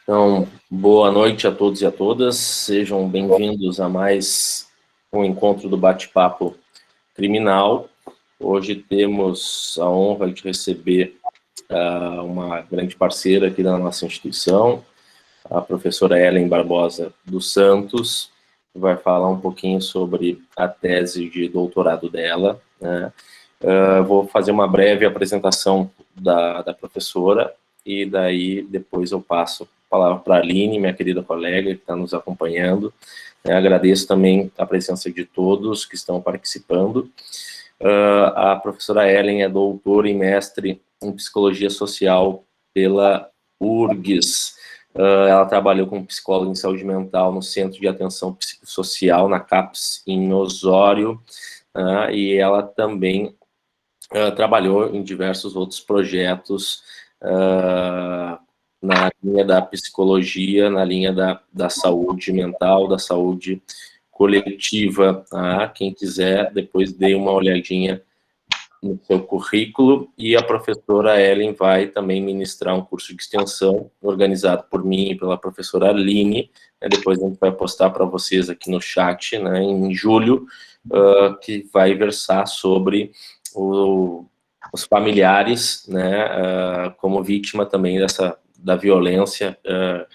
Então, boa noite a todos e a todas, sejam bem-vindos a mais um encontro do Bate-Papo Criminal. Hoje temos a honra de receber uma grande parceira aqui da nossa instituição, a professora Ellen Barbosa dos Santos, que vai falar um pouquinho sobre a tese de doutorado dela, né? Vou fazer uma breve apresentação da professora e daí depois eu passo a palavra para a Aline, minha querida colega que está nos acompanhando. Agradeço também a presença de todos que estão participando. A professora Ellen é doutora e mestre em Psicologia Social pela URGS. Ela trabalhou como psicóloga em saúde mental no Centro de Atenção Psicossocial, na CAPS, em Osório, e ela também trabalhou em diversos outros projetos na linha da psicologia, na linha da saúde mental, da saúde coletiva. Quem quiser, depois dê uma olhadinha no seu currículo, e a professora Ellen vai também ministrar um curso de extensão organizado por mim e pela professora Aline, depois a gente vai postar para vocês aqui no chat, né, em julho, que vai versar sobre os familiares, né, como vítima também da violência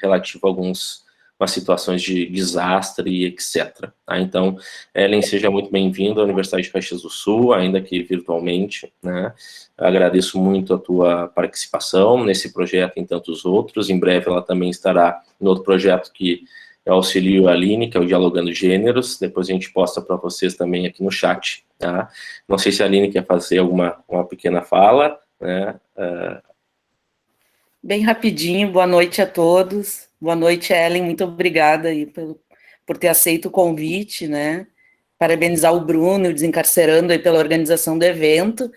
relativa a algumas situações de desastre e etc. Então, Ellen, seja muito bem-vinda à Universidade de Caxias do Sul, ainda que virtualmente, né? Agradeço muito a tua participação nesse projeto e em tantos outros. Em breve ela também estará no outro projeto que eu auxilio a Aline, que é o Dialogando Gêneros. Depois a gente posta para vocês também aqui no chat, tá? Não sei se a Aline quer fazer uma pequena fala, né? Bem rapidinho, boa noite a todos. Boa noite, Ellen, muito obrigada aí por ter aceito o convite, né? Parabenizar o Bruno, o Desencarcerando, aí pela organização do evento.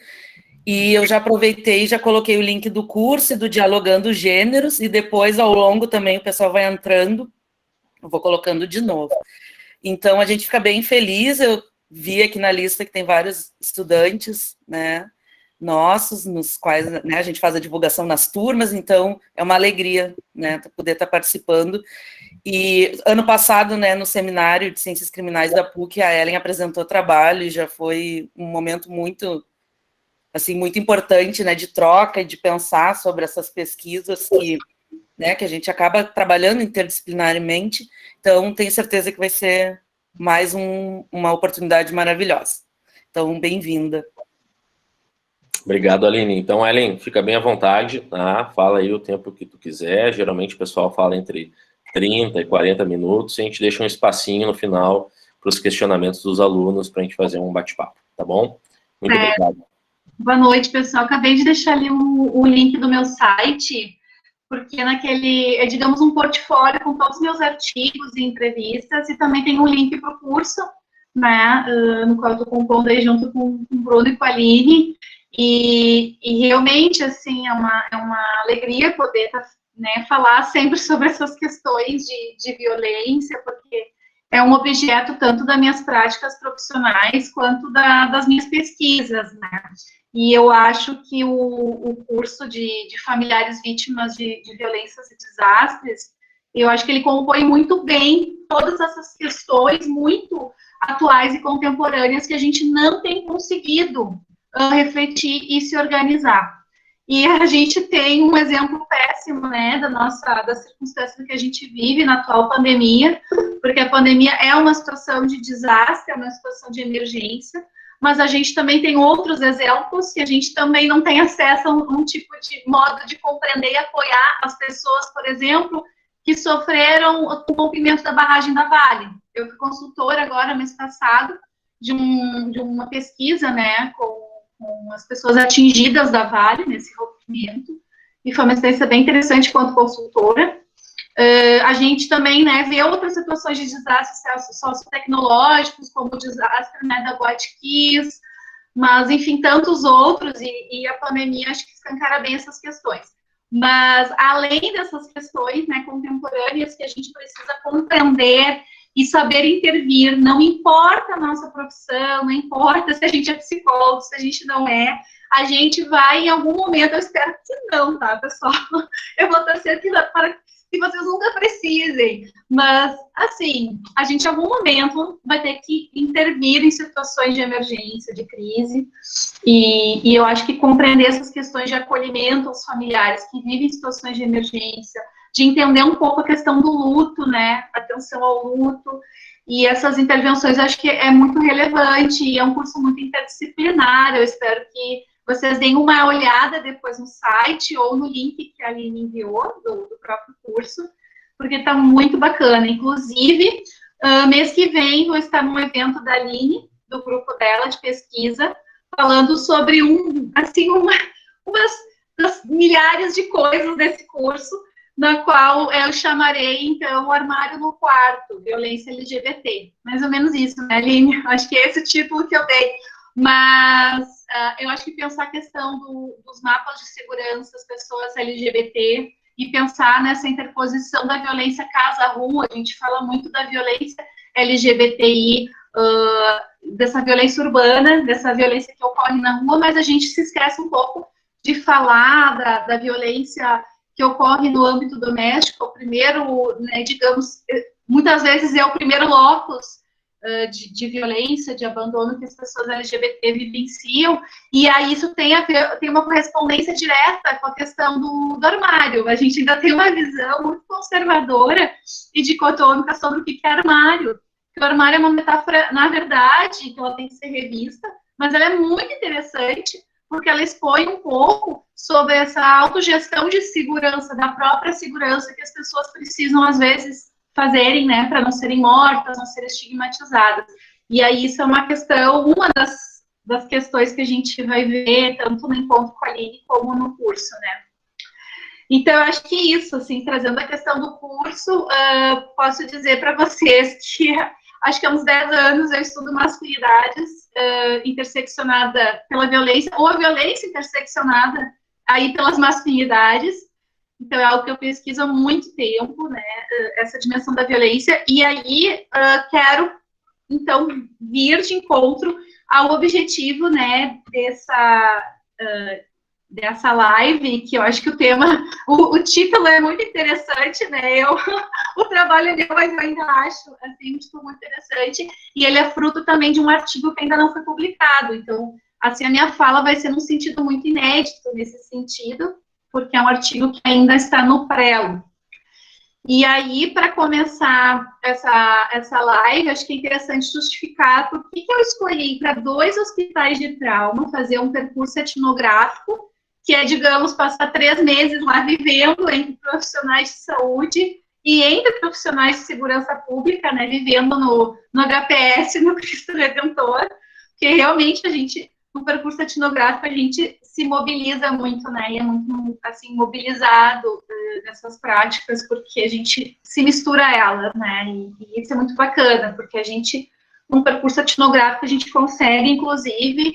E eu já aproveitei, já coloquei o link do curso e do Dialogando Gêneros, e depois, ao longo, também o pessoal vai entrando, eu vou colocando de novo. Então, a gente fica bem feliz, eu vi aqui na lista que tem vários estudantes, né, nossos, nos quais, né, a gente faz a divulgação nas turmas, então é uma alegria, né, poder estar participando. E ano passado, né, no seminário de Ciências Criminais da PUC, a Ellen apresentou trabalho e já foi um momento muito, assim, muito importante, né, de troca e de pensar sobre essas pesquisas que a gente acaba trabalhando interdisciplinarmente. Então, tenho certeza que vai ser mais uma oportunidade maravilhosa. Então, bem-vinda. Obrigado, Aline. Então, Ellen, fica bem à vontade, tá? Fala aí o tempo que tu quiser. Geralmente o pessoal fala entre 30 e 40 minutos, e a gente deixa um espacinho no final para os questionamentos dos alunos, para a gente fazer um bate-papo, tá bom? Muito obrigado. Boa noite, pessoal. Acabei de deixar ali o link do meu site, porque é, digamos, um portfólio com todos os meus artigos e entrevistas, e também tem um link para o curso, né, no qual eu estou compondo aí junto com o Bruno e com a Aline. E realmente, assim, é uma alegria poder, né, falar sempre sobre essas questões de violência, porque é um objeto tanto das minhas práticas profissionais quanto das minhas pesquisas, né? E eu acho que o curso de familiares vítimas de violências e desastres, eu acho que ele compõe muito bem todas essas questões muito atuais e contemporâneas que a gente não tem conseguido refletir e se organizar. E a gente tem um exemplo péssimo, né, da circunstância que a gente vive na atual pandemia, porque a pandemia é uma situação de desastre, é uma situação de emergência, mas a gente também tem outros exemplos que a gente também não tem acesso a um tipo de modo de compreender e apoiar as pessoas, por exemplo, que sofreram o rompimento da barragem da Vale. Eu fui consultora agora, mês passado, de uma pesquisa, né, com as pessoas atingidas da Vale, nesse rompimento, e foi uma experiência bem interessante quanto consultora. A gente também, né, vê outras situações de desastres sociotecnológicos, como o desastre, né, da Boate Kiss, mas, enfim, tantos outros, e a pandemia acho que escancara bem essas questões. Mas, além dessas questões, né, contemporâneas que a gente precisa compreender e saber intervir, não importa a nossa profissão, não importa se a gente é psicólogo, se a gente não é, a gente vai, em algum momento, eu espero que não, tá, pessoal? Eu vou torcer para que vocês nunca precisem. Mas, assim, a gente em algum momento vai ter que intervir em situações de emergência, de crise, e eu acho que compreender essas questões de acolhimento aos familiares que vivem situações de emergência, de entender um pouco a questão do luto, né, atenção ao luto, e essas intervenções eu acho que é muito relevante, e é um curso muito interdisciplinar. Eu espero que vocês deem uma olhada depois no site ou no link que a Aline enviou do próprio curso, porque está muito bacana. Inclusive, mês que vem vou estar num evento da Aline, do grupo dela de pesquisa, falando sobre umas das milhares de coisas desse curso, na qual eu chamarei, então, o armário no quarto, violência LGBT. Mais ou menos isso, né, Aline? Acho que é esse o título que eu dei. Mas eu acho que pensar a questão dos mapas de segurança das pessoas LGBT e pensar nessa interposição da violência casa-rua, a gente fala muito da violência LGBTI, dessa violência urbana, dessa violência que ocorre na rua, mas a gente se esquece um pouco de falar da violência que ocorre no âmbito doméstico. O primeiro, né, digamos, muitas vezes é o primeiro locus de violência, de abandono que as pessoas LGBT vivenciam, e aí isso tem uma correspondência direta com a questão do armário. A gente ainda tem uma visão muito conservadora e dicotômica sobre o que é armário. O armário é uma metáfora, na verdade, que ela tem que ser revista, mas ela é muito interessante, porque ela expõe um pouco sobre essa autogestão de segurança, da própria segurança que as pessoas precisam, às vezes, fazerem, né, para não serem mortas, não serem estigmatizadas. E aí isso é uma questão, uma das questões que a gente vai ver, tanto no encontro com a Aline, como no curso, né. Então, eu acho que isso, assim, trazendo a questão do curso, posso dizer para vocês que acho que há uns 10 anos eu estudo masculinidades interseccionada pela violência, ou a violência interseccionada aí pelas masculinidades. Então, é algo que eu pesquiso há muito tempo, né, essa dimensão da violência, e aí quero, então, vir de encontro ao objetivo, né, dessa live, que eu acho que o tema, o título é muito interessante, né, o trabalho é meu, mas eu ainda acho, assim, um título muito interessante, e ele é fruto também de um artigo que ainda não foi publicado. Então, assim, a minha fala vai ser num sentido muito inédito, nesse sentido, porque é um artigo que ainda está no prelo. E aí, para começar essa live, acho que é interessante justificar por que eu escolhi para 2 hospitais de trauma fazer um percurso etnográfico, que é, digamos, passar 3 meses lá vivendo entre profissionais de saúde e entre profissionais de segurança pública, né, vivendo no HPS, no Cristo Redentor, porque realmente a gente, no percurso etnográfico, a gente se mobiliza muito, né, e é muito, assim, mobilizado nessas práticas, porque a gente se mistura a elas, né, e isso é muito bacana, porque a gente, no percurso etnográfico, a gente consegue, inclusive,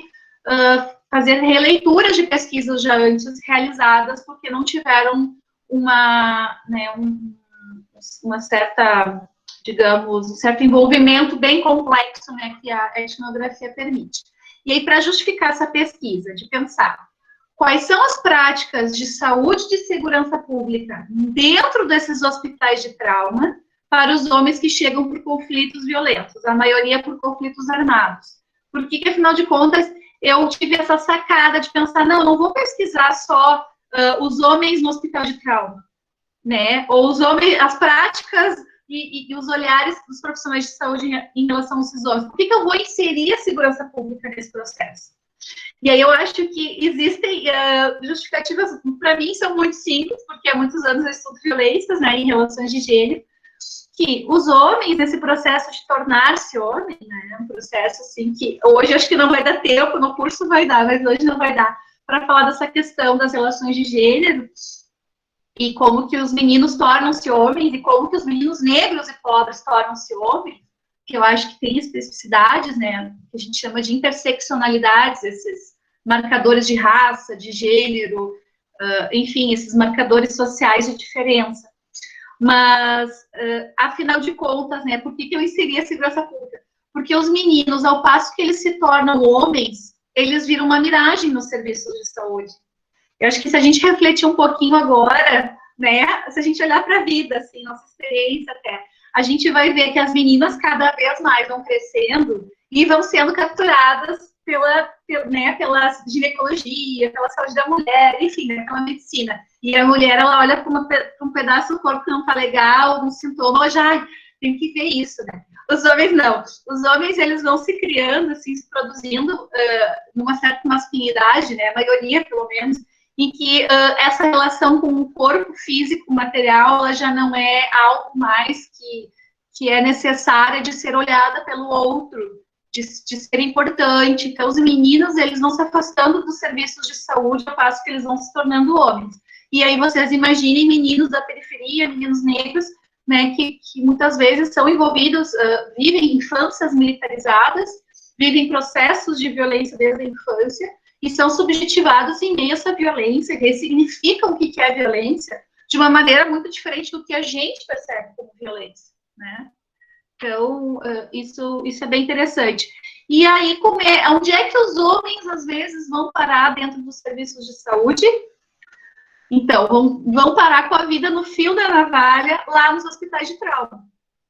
fazer releituras de pesquisas já antes realizadas, porque não tiveram uma certa, digamos, um certo envolvimento bem complexo, né, que a etnografia permite. E aí, para justificar essa pesquisa, de pensar quais são as práticas de saúde e de segurança pública dentro desses hospitais de trauma para os homens que chegam por conflitos violentos, a maioria por conflitos armados. Porque, afinal de contas, eu tive essa sacada de pensar, não vou pesquisar só os homens no hospital de trauma, né? Ou os homens, as práticas e os olhares dos profissionais de saúde em relação a esses homens. Por que eu vou inserir a segurança pública nesse processo? E aí eu acho que existem justificativas, para mim, são muito simples, porque há muitos anos eu estudo violências, né, em relações de gênero, que os homens, nesse processo de tornar-se homem, né, um processo assim que hoje acho que não vai dar tempo, no curso vai dar, mas hoje não vai dar, para falar dessa questão das relações de gênero, e como que os meninos tornam-se homens, e como que os meninos negros e pobres tornam-se homens, que eu acho que tem especificidades, né, que a gente chama de interseccionalidades, esses marcadores de raça, de gênero, enfim, esses marcadores sociais de diferença. Mas, afinal de contas, né, por que eu inseri a segurança pública? Porque os meninos, ao passo que eles se tornam homens, eles viram uma miragem nos serviços de saúde. Eu acho que se a gente refletir um pouquinho agora, né? Se a gente olhar para a vida, assim, nossa experiência até, a gente vai ver que as meninas cada vez mais vão crescendo e vão sendo capturadas pela ginecologia, pela saúde da mulher, enfim, né, pela medicina. E a mulher, ela olha para um pedaço do corpo que não está legal, um sintoma, ela já tem que ver isso, né? Os homens não. Os homens, eles vão se criando, assim, se produzindo numa certa masculinidade, né? A maioria, pelo menos, em que essa relação com o corpo físico, material, ela já não é algo mais que é necessária de ser olhada pelo outro, de ser importante. Então, os meninos, eles vão se afastando dos serviços de saúde ao passo que eles vão se tornando homens. E aí vocês imaginem meninos da periferia, meninos negros, né, que muitas vezes são envolvidos, vivem infâncias militarizadas, vivem processos de violência desde a infância, e são subjetivados em meio a essa violência, ressignificam o que é violência de uma maneira muito diferente do que a gente percebe como violência, né? Então, isso é bem interessante. E aí, onde é que os homens, às vezes, vão parar dentro dos serviços de saúde? Então, vão parar com a vida no fio da navalha lá nos hospitais de trauma,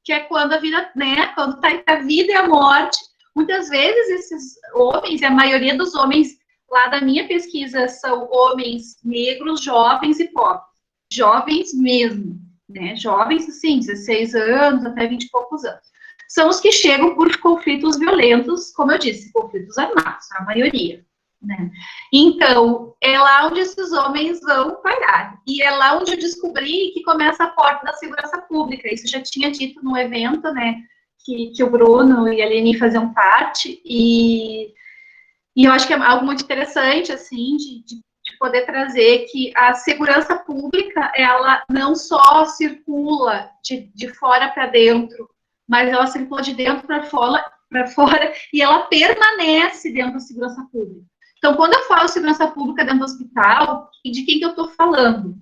que é quando a vida, né, quando está entre a vida e a morte. Muitas vezes esses homens, e a maioria dos homens lá da minha pesquisa são homens negros, jovens e pobres. Jovens mesmo, né? Jovens, assim, 16 anos até 20 e poucos anos. São os que chegam por conflitos violentos, como eu disse, conflitos armados, a maioria. Né? Então, é lá onde esses homens vão parar. E é lá onde eu descobri que começa a porta da segurança pública. Isso eu já tinha dito no evento, né, que o Bruno e a Leni faziam parte, e eu acho que é algo muito interessante, assim, de poder trazer que a segurança pública, ela não só circula de fora para dentro, mas ela circula de dentro para fora, e ela permanece dentro da segurança pública. Então, quando eu falo segurança pública dentro do hospital, de quem que eu estou falando?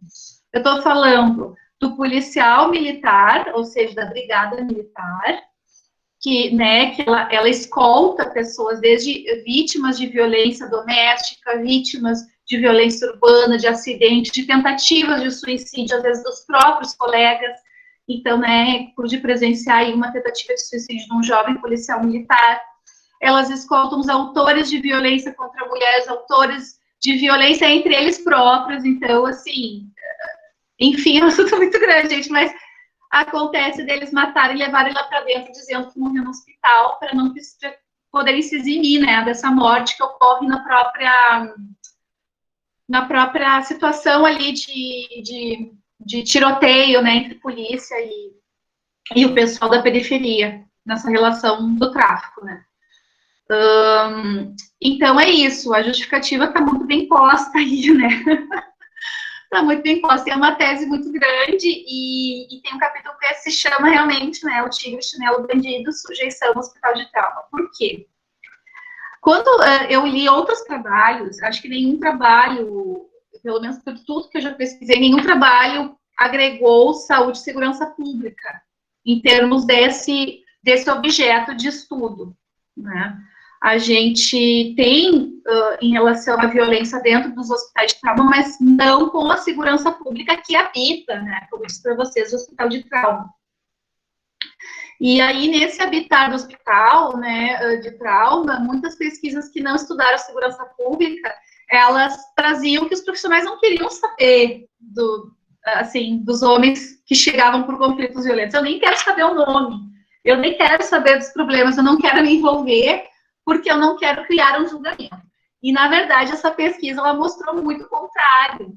Eu estou falando do policial militar, ou seja, da brigada militar, que ela escolta pessoas, desde vítimas de violência doméstica, vítimas de violência urbana, de acidente, de tentativas de suicídio, às vezes dos próprios colegas. Então, né, pude presenciar aí uma tentativa de suicídio de um jovem policial militar. Elas escoltam os autores de violência contra mulheres, autores de violência entre eles próprios. Então, assim, enfim, é um assunto muito grande, gente, mas acontece deles matarem e levarem lá para dentro, dizendo que morreu no hospital, para não poderem se eximir, né, dessa morte que ocorre na própria situação ali de tiroteio, né, entre polícia e o pessoal da periferia, nessa relação do tráfico, né. Então é isso, a justificativa está muito bem posta aí, né? Está muito bem posta, é uma tese muito grande e tem um capítulo que se chama realmente, né, o tigre, chinelo, bandido, sujeição no hospital de trauma. Por quê? Quando eu li outros trabalhos, acho que nenhum trabalho, pelo menos por tudo que eu já pesquisei, nenhum trabalho agregou saúde e segurança pública em termos desse objeto de estudo, né? A gente tem, em relação à violência dentro dos hospitais de trauma, mas não com a segurança pública que habita, né, como eu disse para vocês, o hospital de trauma. E aí, nesse habitar do hospital, né, de trauma, muitas pesquisas que não estudaram a segurança pública, elas traziam que os profissionais não queriam saber dos homens que chegavam por conflitos violentos. Eu nem quero saber o nome, eu nem quero saber dos problemas, eu não quero me envolver, porque eu não quero criar um julgamento. E, na verdade, essa pesquisa, ela mostrou muito o contrário,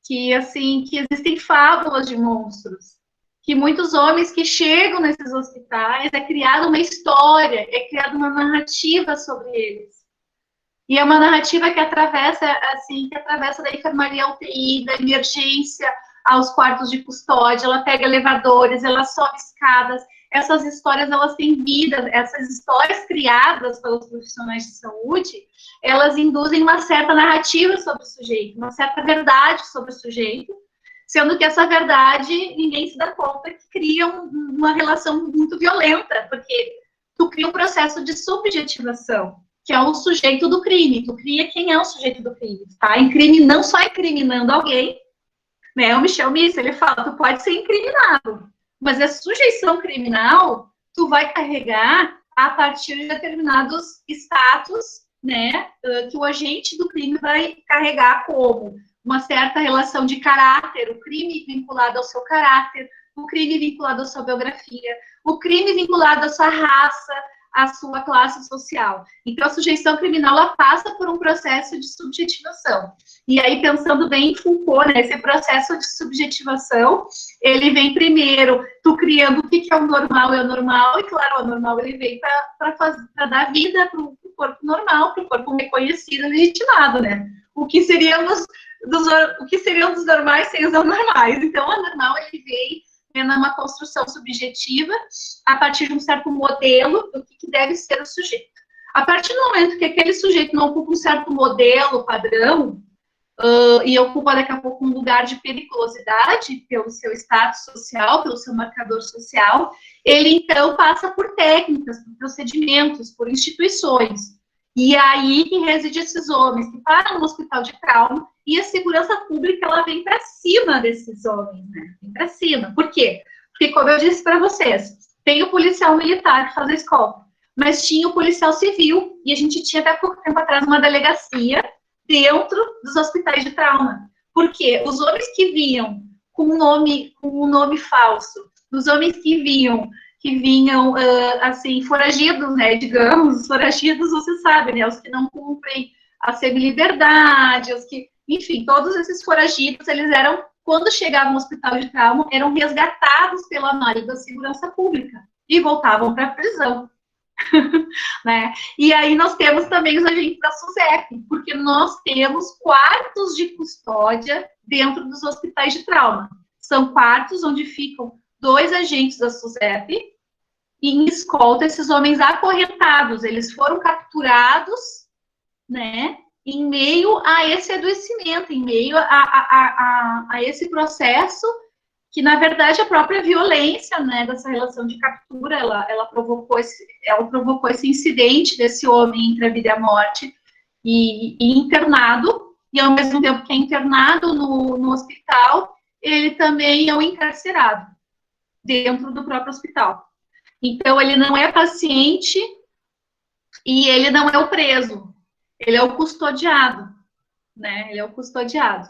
que, assim, que existem fábulas de monstros, que muitos homens que chegam nesses hospitais, é criada uma história, é criada uma narrativa sobre eles. E é uma narrativa que atravessa da enfermaria ao UTI, da emergência aos quartos de custódia, ela pega elevadores, ela sobe escadas. Essas histórias, elas têm vida, essas histórias criadas pelos profissionais de saúde, elas induzem uma certa narrativa sobre o sujeito, uma certa verdade sobre o sujeito, sendo que essa verdade, ninguém se dá conta que cria uma relação muito violenta, porque tu cria um processo de subjetivação, que é o sujeito do crime, tu cria quem é o sujeito do crime, tá? Não só incriminando alguém, né? O Michel Miss, ele fala, tu pode ser incriminado, mas a sujeição criminal, tu vai carregar a partir de determinados status, né, que o agente do crime vai carregar como uma certa relação de caráter, o crime vinculado ao seu caráter, o crime vinculado à sua biografia, o crime vinculado à sua raça, à sua classe social. Então, a sujeição criminal, ela passa por um processo de subjetivação. E aí, pensando bem em Foucault, né, esse processo de subjetivação, ele vem primeiro, tu criando o que é o normal e o anormal, e claro, o anormal ele vem para dar vida para o corpo normal, para o corpo reconhecido e legitimado, né? O que seriam dos normais sem os anormais. Então, o anormal, ele vem numa construção subjetiva a partir de um certo modelo do que deve ser o sujeito. A partir do momento que aquele sujeito não ocupa um certo modelo padrão, e ocupa daqui a pouco um lugar de periculosidade pelo seu status social, pelo seu marcador social, ele então passa por técnicas, por procedimentos, por instituições. E é aí que residem esses homens que param no hospital de trauma, e a segurança pública, ela vem para cima desses homens, né? Vem para cima. Por quê? Porque, como eu disse para vocês, tem o policial militar que faz a escolta, mas tinha o policial civil, e a gente tinha até pouco tempo atrás uma delegacia dentro dos hospitais de trauma. Por quê? Os homens que vinham com um nome falso, os homens que vinham, assim, foragidos, né, digamos, foragidos, você sabe, né, os que não cumprem a semi-liberdade, os que, enfim, todos esses foragidos, eles eram, quando chegavam no hospital de trauma, eram resgatados pela Marinha da Segurança Pública e voltavam para a prisão. Né? E aí nós temos também os agentes da SUSEP, porque nós temos quartos de custódia dentro dos hospitais de trauma. São quartos onde ficam 2 agentes da SUSEP e em escolta esses homens acorrentados. Eles foram capturados, né, em meio a esse adoecimento, em meio a esse processo que, na verdade, a própria violência, né, dessa relação de captura, ela provocou esse incidente desse homem entre a vida e a morte, e internado, e ao mesmo tempo que é internado no hospital, ele também é um encarcerado dentro do próprio hospital. Então, ele não é paciente e ele não é o preso, ele é o custodiado, né, ele é o custodiado.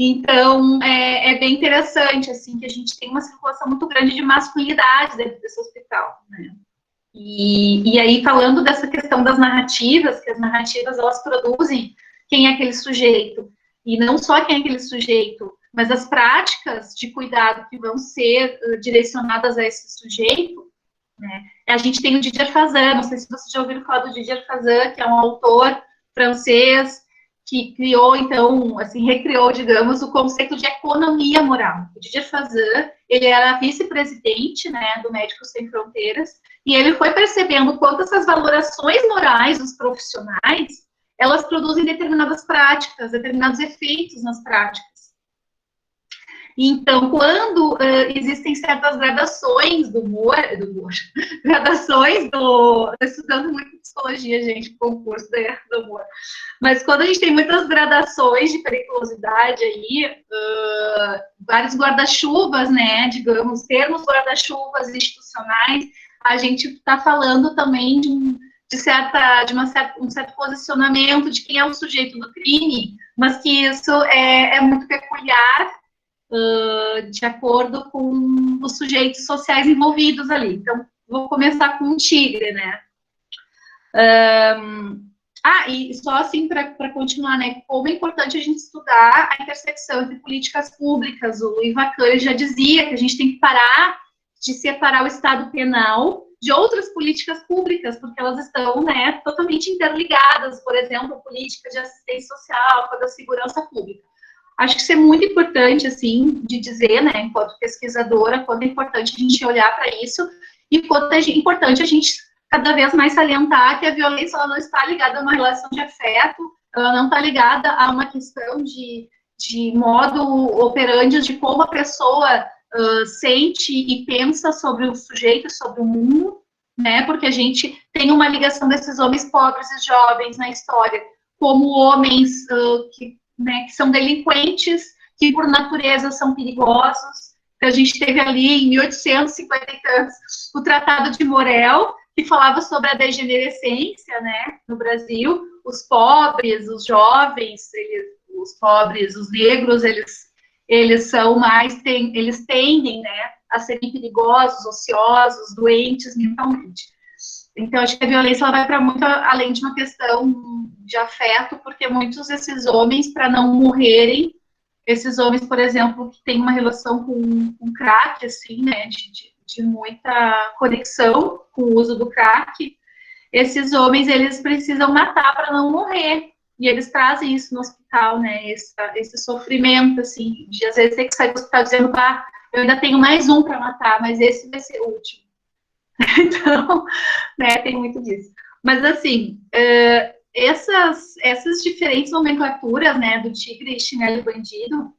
Então, é bem interessante, assim, que a gente tem uma circulação muito grande de masculinidade dentro desse hospital, né? E aí, falando dessa questão das narrativas, que as narrativas, elas produzem quem é aquele sujeito, e não só quem é aquele sujeito, mas as práticas de cuidado que vão ser direcionadas a esse sujeito, né? A gente tem o Didier Fazan, não sei se vocês já ouviram falar do Didier Fazan, que é um autor francês, que criou, então, assim, recriou, digamos, o conceito de economia moral. O Didier Fazan, ele era vice-presidente, né, do Médicos Sem Fronteiras, e ele foi percebendo quanto essas valorações morais dos profissionais, elas produzem determinadas práticas, determinados efeitos nas práticas. Então, quando existem certas gradações do humor, gradações do... Estou estudando muito psicologia, gente, concurso do humor. Mas quando a gente tem muitas gradações de periculosidade aí, vários guarda-chuvas, né, digamos, termos guarda-chuvas institucionais, a gente está falando também de um certo posicionamento de quem é o sujeito do crime, mas que isso é muito peculiar, de acordo com os sujeitos sociais envolvidos ali. Então, vou começar com um tigre, né? E só assim, para continuar, né? Como é importante a gente estudar a intersecção entre políticas públicas. O Ivan Kahn já dizia que a gente tem que parar de separar o Estado penal de outras políticas públicas, porque elas estão, né, totalmente interligadas. Por exemplo, a política de assistência social, a da segurança pública. Acho que isso é muito importante, assim, de dizer, né, enquanto pesquisadora, quanto é importante a gente olhar para isso e quanto é importante a gente cada vez mais salientar que a violência, ela não está ligada a uma relação de afeto, ela não está ligada a uma questão de modo operandi, de como a pessoa sente e pensa sobre o sujeito, sobre o mundo, né, porque a gente tem uma ligação desses homens pobres e jovens na história como homens que são delinquentes, que por natureza são perigosos. A gente teve ali, em 1850 e tantos, o Tratado de Morel, que falava sobre a degenerescência, né, no Brasil. Os pobres, os jovens, os pobres, os negros, eles são mais, eles tendem, né, a serem perigosos, ociosos, doentes mentalmente. Então, acho que a violência ela vai para muito além de uma questão de afeto, porque muitos desses homens, para não morrerem, esses homens, por exemplo, que têm uma relação com crack, assim, né, de muita conexão com o uso do crack, esses homens, eles precisam matar para não morrer. E eles trazem isso no hospital, né, esse sofrimento, assim, de às vezes ter que sair do hospital dizendo, eu ainda tenho mais um para matar, mas esse vai ser o último. Então, né, tem muito disso. Mas, assim, essas diferentes nomenclaturas, né, do tigre, chinelo e bandido,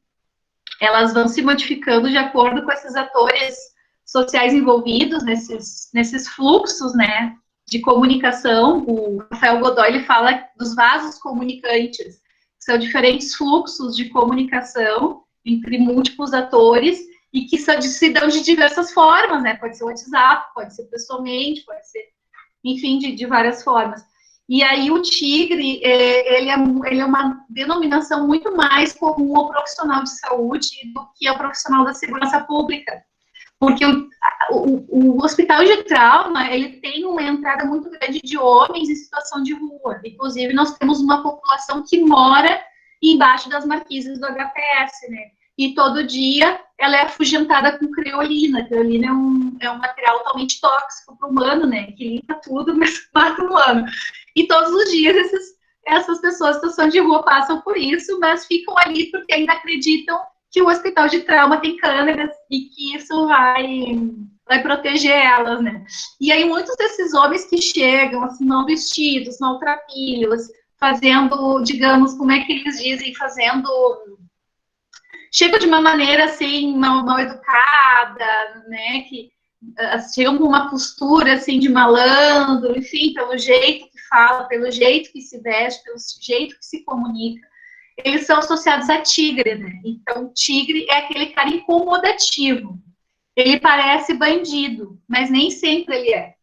elas vão se modificando de acordo com esses atores sociais envolvidos nesses fluxos, né, de comunicação. O Rafael Godoy, ele fala dos vasos comunicantes, que são diferentes fluxos de comunicação entre múltiplos atores e que se dão de diversas formas, né, pode ser o WhatsApp, pode ser pessoalmente, pode ser, enfim, de várias formas. E aí o tigre, ele é uma denominação muito mais comum ao profissional de saúde do que ao profissional da segurança pública. Porque o hospital de trauma, ele tem uma entrada muito grande de homens em situação de rua. Inclusive, nós temos uma população que mora embaixo das marquises do HPS, né? E todo dia ela é afugentada com creolina. A creolina é um material altamente tóxico para o humano, né? Que limpa tudo, mas mata o humano. E todos os dias essas pessoas em situação de rua passam por isso, mas ficam ali porque ainda acreditam que o hospital de trauma tem câmeras e que isso vai proteger elas, né? E aí muitos desses homens que chegam, assim, mal vestidos, maltrapilhos, fazendo, digamos, como é que eles dizem, chegam de uma maneira, assim, mal educada, né, que chegam com uma postura, assim, de malandro, enfim, pelo jeito que fala, pelo jeito que se veste, pelo jeito que se comunica, eles são associados a tigre, né? Então, tigre é aquele cara incomodativo. Ele parece bandido, mas nem sempre ele é.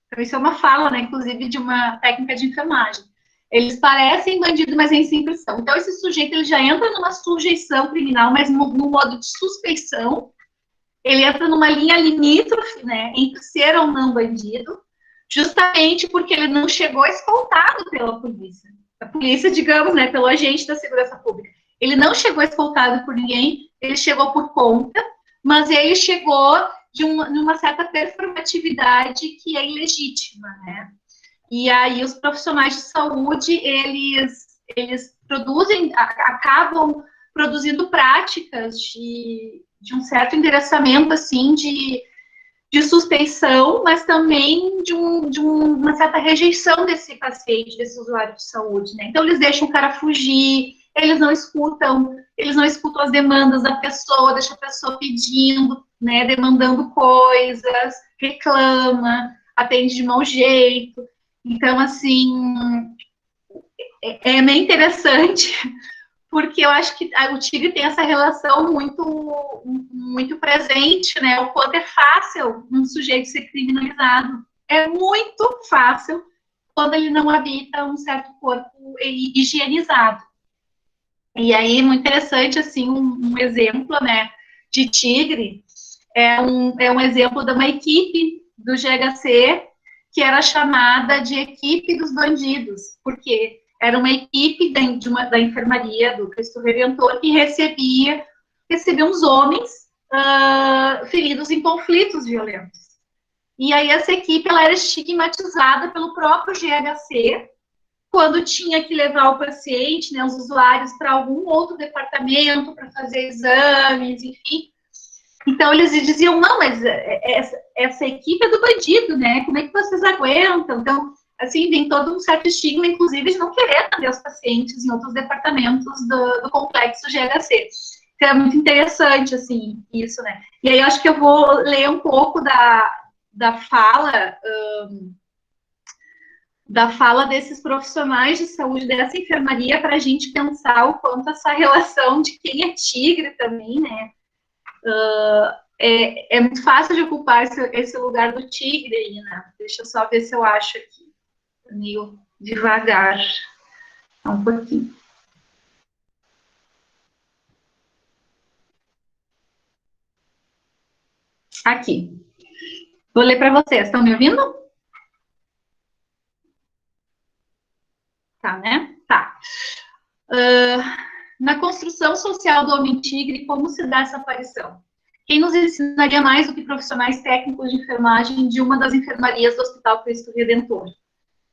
Então, isso é uma fala, né, inclusive, de uma técnica de enfermagem. Eles parecem bandido, mas nem sempre são. Então, esse sujeito, ele já entra numa sujeição criminal, mas no modo de suspeição. Ele entra numa linha limítrofe, né, entre ser ou não bandido, justamente porque ele não chegou escoltado pela polícia. A polícia, digamos, né, pelo agente da segurança pública. Ele não chegou escoltado por ninguém, ele chegou por conta, mas ele chegou de uma certa performatividade que é ilegítima, né? E aí os profissionais de saúde, eles acabam produzindo práticas de um certo endereçamento, assim, de suspeição, mas também de uma certa rejeição desse paciente, desse usuário de saúde, né? Então, eles deixam o cara fugir, eles não escutam as demandas da pessoa, deixam a pessoa pedindo, né, demandando coisas, reclama, atende de mau jeito. Então, assim, é meio interessante, porque eu acho que o tigre tem essa relação muito presente, né? O quanto é fácil um sujeito ser criminalizado. É muito fácil quando ele não habita um certo corpo higienizado. E aí, muito interessante, assim, um exemplo, né, de tigre, é um exemplo de uma equipe do GHC que era chamada de equipe dos bandidos, porque era uma equipe da enfermaria do Cristo Redentor que recebia uns homens feridos em conflitos violentos. E aí essa equipe ela era estigmatizada pelo próprio GHC quando tinha que levar o paciente, né, os usuários, para algum outro departamento para fazer exames, enfim. Então eles diziam, não, mas essa equipe é do bandido, né? Como é que vocês aguentam? Então, assim, vem todo um certo estigma, inclusive, de não querer atender os pacientes em outros departamentos do complexo GHC. Então, é muito interessante, assim, isso, né? E aí, eu acho que eu vou ler um pouco da fala da fala desses profissionais de saúde, dessa enfermaria, para a gente pensar o quanto essa relação de quem é tigre também, né? É muito fácil de ocupar esse lugar do tigre aí, né? Deixa eu só ver se eu acho aqui. Meio devagar. Um pouquinho. Aqui. Vou ler para vocês. Estão me ouvindo? Tá, né? Tá. Na construção social do homem-tigre, como se dá essa aparição? Quem nos ensinaria mais do que profissionais técnicos de enfermagem de uma das enfermarias do Hospital Cristo Redentor?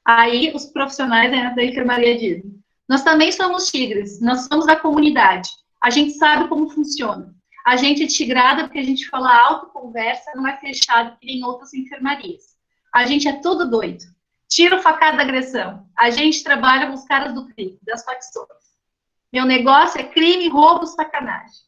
Aí, os profissionais, né, da enfermaria dizem, nós também somos tigres, nós somos da comunidade, a gente sabe como funciona. A gente é tigrada porque a gente fala alto, conversa, não é fechado que nem outras enfermarias. A gente é tudo doido. Tiro, facada, agressão. A gente trabalha com os caras do crime, das facções. Meu negócio é crime, roubo, sacanagem.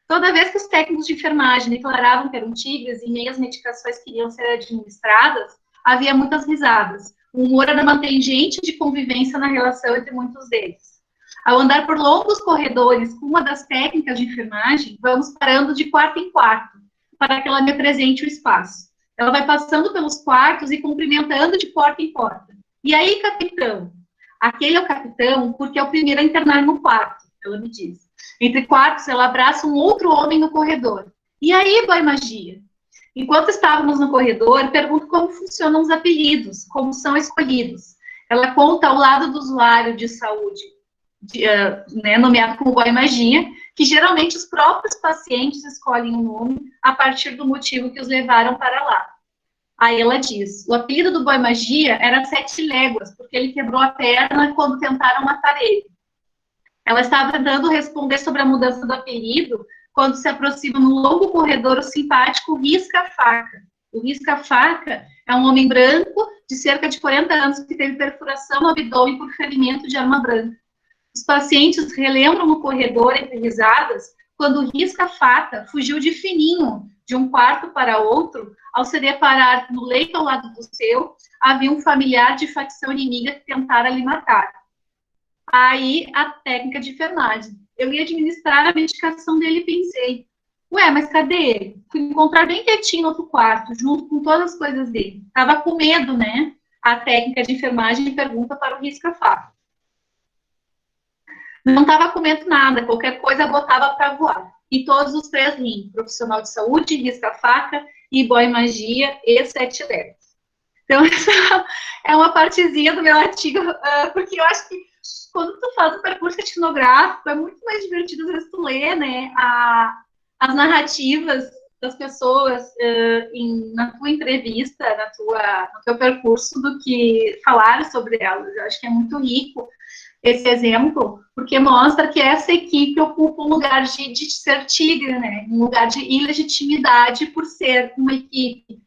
Toda vez que os técnicos de enfermagem declaravam que eram tigres e nem as medicações queriam ser administradas, havia muitas risadas. O humor era mantangente de convivência na relação entre muitos deles. Ao andar por longos corredores com uma das técnicas de enfermagem, vamos parando de quarto em quarto, para que ela me apresente o espaço. Ela vai passando pelos quartos e cumprimentando de porta em porta. E aí, capitão? Aquele é o capitão porque é o primeiro a internar no quarto, ela me diz. Entre quartos, ela abraça um outro homem no corredor. E aí, boy magia? Enquanto estávamos no corredor, pergunto como funcionam os apelidos, como são escolhidos. Ela conta ao lado do usuário de saúde, nomeado como boy magia, que geralmente os próprios pacientes escolhem o nome a partir do motivo que os levaram para lá. Aí ela diz, o apelido do boy magia era 7 léguas, porque ele quebrou a perna quando tentaram matar ele. Ela estava tentando responder sobre a mudança do apelido quando se aproxima no longo corredor o simpático Risca-Faca. O Risca-Faca é um homem branco de cerca de 40 anos que teve perfuração no abdômen por ferimento de arma branca. Os pacientes relembram no corredor, entre risadas, quando o Risca-Faca fugiu de fininho de um quarto para outro, ao se deparar no leito ao lado do seu, havia um familiar de facção inimiga que tentara lhe matar. Aí, a técnica de enfermagem. Eu ia administrar a medicação dele e pensei, ué, mas cadê ele? Fui encontrar bem quietinho no outro quarto, junto com todas as coisas dele. Tava com medo, né? A técnica de enfermagem pergunta para o Risca-Faca. Não estava com medo nada, qualquer coisa botava para voar. E todos os 3 rindo, profissional de saúde, Risca-Faca e boy magia e 7 léguas. Então, essa é uma partezinha do meu artigo, porque eu acho que quando tu faz o percurso etnográfico, é muito mais divertido, às vezes, tu ler, né, as narrativas das pessoas na tua entrevista, no teu percurso, do que falar sobre elas. Eu acho que é muito rico esse exemplo, porque mostra que essa equipe ocupa um lugar de ser tigre, né, um lugar de ilegitimidade por ser uma equipe,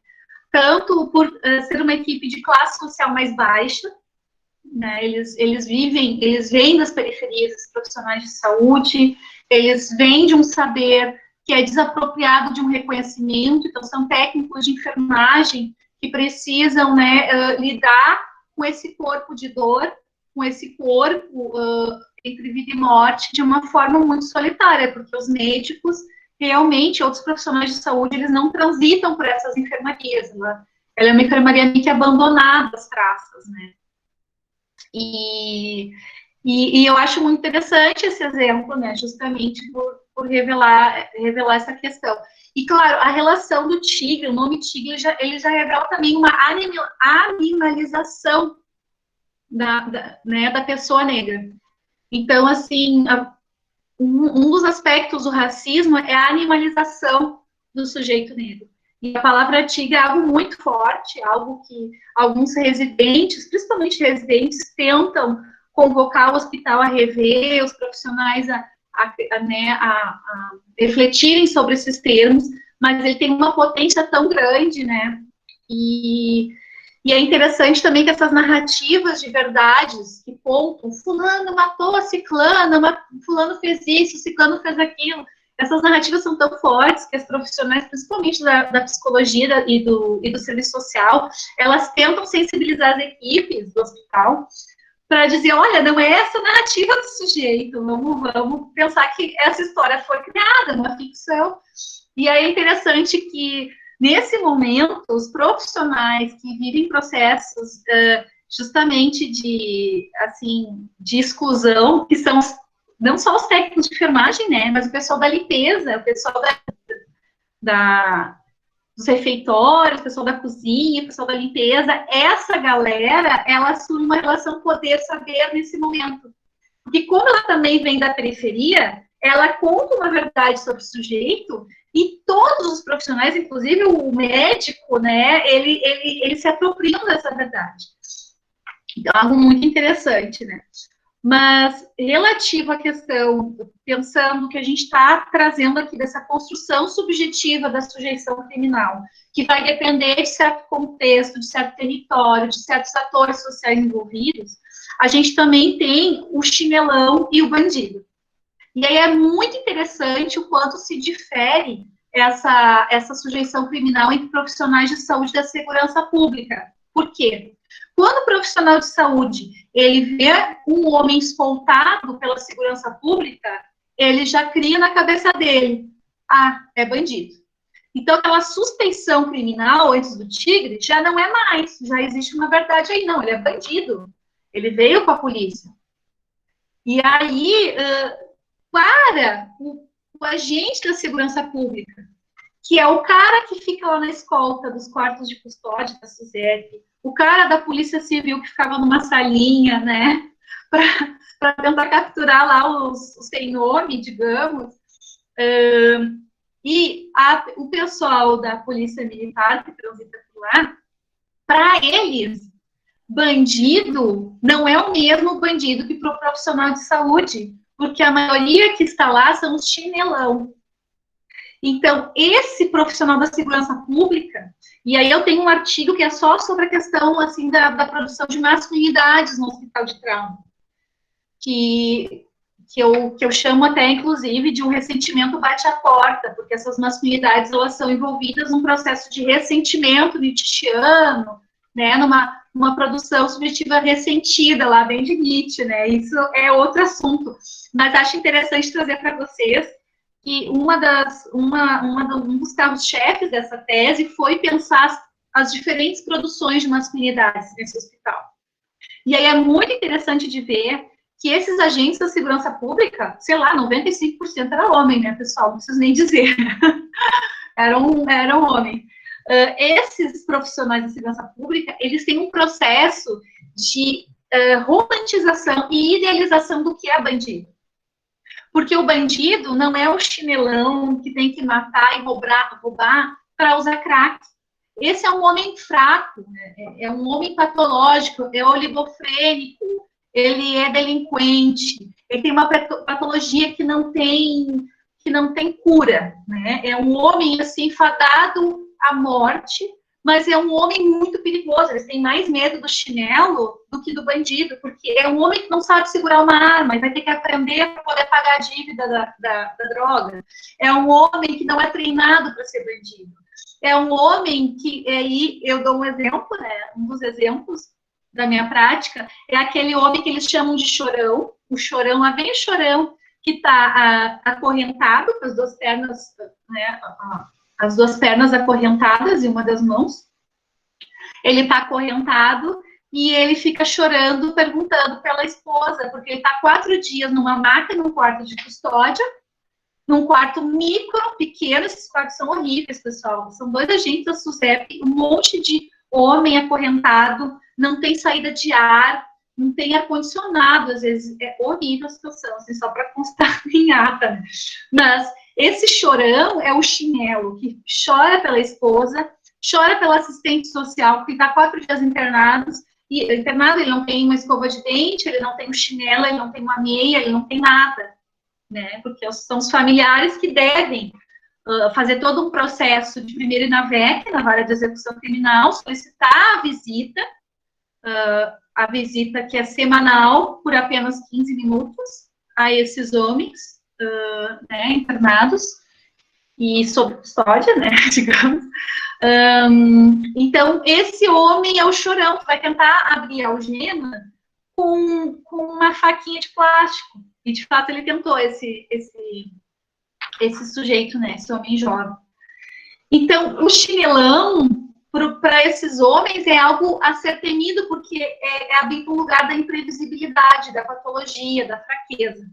tanto por ser uma equipe de classe social mais baixa, né, eles vêm das periferias, os profissionais de saúde, eles vêm de um saber que é desapropriado de um reconhecimento, então são técnicos de enfermagem que precisam, né, lidar com esse corpo de dor, com esse corpo entre vida e morte de uma forma muito solitária, porque os médicos, realmente, outros profissionais de saúde, eles não transitam por essas enfermarias, ela é uma enfermaria meio que abandonada às traças, né. E eu acho muito interessante esse exemplo, né, justamente por revelar essa questão. E, claro, a relação do tigre, o nome tigre, ele já revela também uma animalização da pessoa negra. Então, assim, um dos aspectos do racismo é a animalização do sujeito negro. E a palavra tigre é algo muito forte, algo que alguns residentes, principalmente residentes, tentam convocar o hospital a rever, os profissionais a refletirem sobre esses termos, mas ele tem uma potência tão grande, né? E é interessante também que essas narrativas de verdades que contam, fulano matou a ciclana, fulano fez isso, ciclano fez aquilo, essas narrativas são tão fortes que as profissionais, principalmente da psicologia e do serviço social, elas tentam sensibilizar as equipes do hospital para dizer, olha, não é essa narrativa do sujeito, vamos pensar que essa história foi criada, uma ficção. E aí é interessante que, nesse momento, os profissionais que vivem processos justamente de exclusão, que são não só os técnicos de enfermagem, né, mas o pessoal da limpeza, o pessoal dos refeitórios, o pessoal da cozinha, o pessoal da limpeza, essa galera, ela assume uma relação poder-saber nesse momento. Porque como ela também vem da periferia, ela conta uma verdade sobre o sujeito e todos os profissionais, inclusive o médico, né, ele se apropriam dessa verdade. Então, é algo muito interessante, né? Mas, relativo à questão, pensando que a gente está trazendo aqui dessa construção subjetiva da sujeição criminal, que vai depender de certo contexto, de certo território, de certos atores sociais envolvidos, a gente também tem o chinelão e o bandido. E aí é muito interessante o quanto se difere essa sujeição criminal entre profissionais de saúde da segurança pública. Por quê? Quando o profissional de saúde, ele vê um homem escoltado pela segurança pública, ele já cria na cabeça dele, é bandido. Então, aquela suspeição criminal antes do tigre já não é mais, já existe uma verdade aí, não, ele é bandido, ele veio com a polícia. E aí, para o agente da segurança pública, que é o cara que fica lá na escolta dos quartos de custódia da SUSEP, o cara da Polícia Civil que ficava numa salinha, né, para tentar capturar lá os sem nome, digamos, e o pessoal da Polícia Militar que transita por lá, para eles, bandido não é o mesmo bandido que para o profissional de saúde, porque a maioria que está lá são os chinelão. Então, esse profissional da segurança pública, e aí eu tenho um artigo que é só sobre a questão, assim, da produção de masculinidades no hospital de trauma, que eu chamo até, inclusive, de um ressentimento bate à porta, porque essas masculinidades, elas são envolvidas num processo de ressentimento nietzschiano, né, numa produção subjetiva ressentida, lá bem de Nietzsche, né, isso é outro assunto, mas acho interessante trazer para vocês que um dos carros-chefes dessa tese foi pensar as diferentes produções de masculinidades nesse hospital. E aí é muito interessante de ver que esses agentes da segurança pública, sei lá, 95% era homem, né, pessoal? Não preciso nem dizer. eram homens. Esses profissionais da segurança pública, eles têm um processo de romantização e idealização do que é bandido. Porque o bandido não é o chinelão que tem que matar e roubar para usar crack. Esse é um homem fraco, né? É um homem patológico, é oligofrênico, ele é delinquente, ele tem uma patologia que não tem cura, né? É um homem, assim, fadado à morte, mas é um homem muito perigoso. Eles têm mais medo do chinelo do que do bandido, porque é um homem que não sabe segurar uma arma e vai ter que aprender para poder pagar a dívida da droga. É um homem que não é treinado para ser bandido. É um homem que, aí eu dou um exemplo, né? Um dos exemplos da minha prática é aquele homem que eles chamam de chorão, o chorão, lá vem o chorão, que está acorrentado com as duas pernas, né? As duas pernas acorrentadas e uma das mãos. Ele está acorrentado e ele fica chorando, perguntando pela esposa, porque ele está 4 dias numa maca, num quarto de custódia, num quarto micro, pequeno. Esses quartos são horríveis, pessoal. São 2 agentes da SUSEP, um monte de homem acorrentado, não tem saída de ar, não tem ar-condicionado, às vezes é horrível a situação, assim, só para constar em ata, né? Mas esse chorão é o chinelo, que chora pela esposa, chora pela assistente social, que está 4 dias internado, ele não tem uma escova de dente, ele não tem um chinelo, ele não tem uma meia, ele não tem nada, né? Porque são os familiares que devem fazer todo um processo de primeiro ir na VEC, na Vara de Execução Criminal, solicitar a visita que é semanal, por apenas 15 minutos, a esses homens, né, internados e sob custódia, né, digamos. Então, esse homem é o chorão que vai tentar abrir a algema com uma faquinha de plástico. E, de fato, ele tentou esse sujeito, né, esse homem jovem. Então, o chinelão, para esses homens, é algo a ser temido, porque é abrir para o lugar da imprevisibilidade, da patologia, da fraqueza.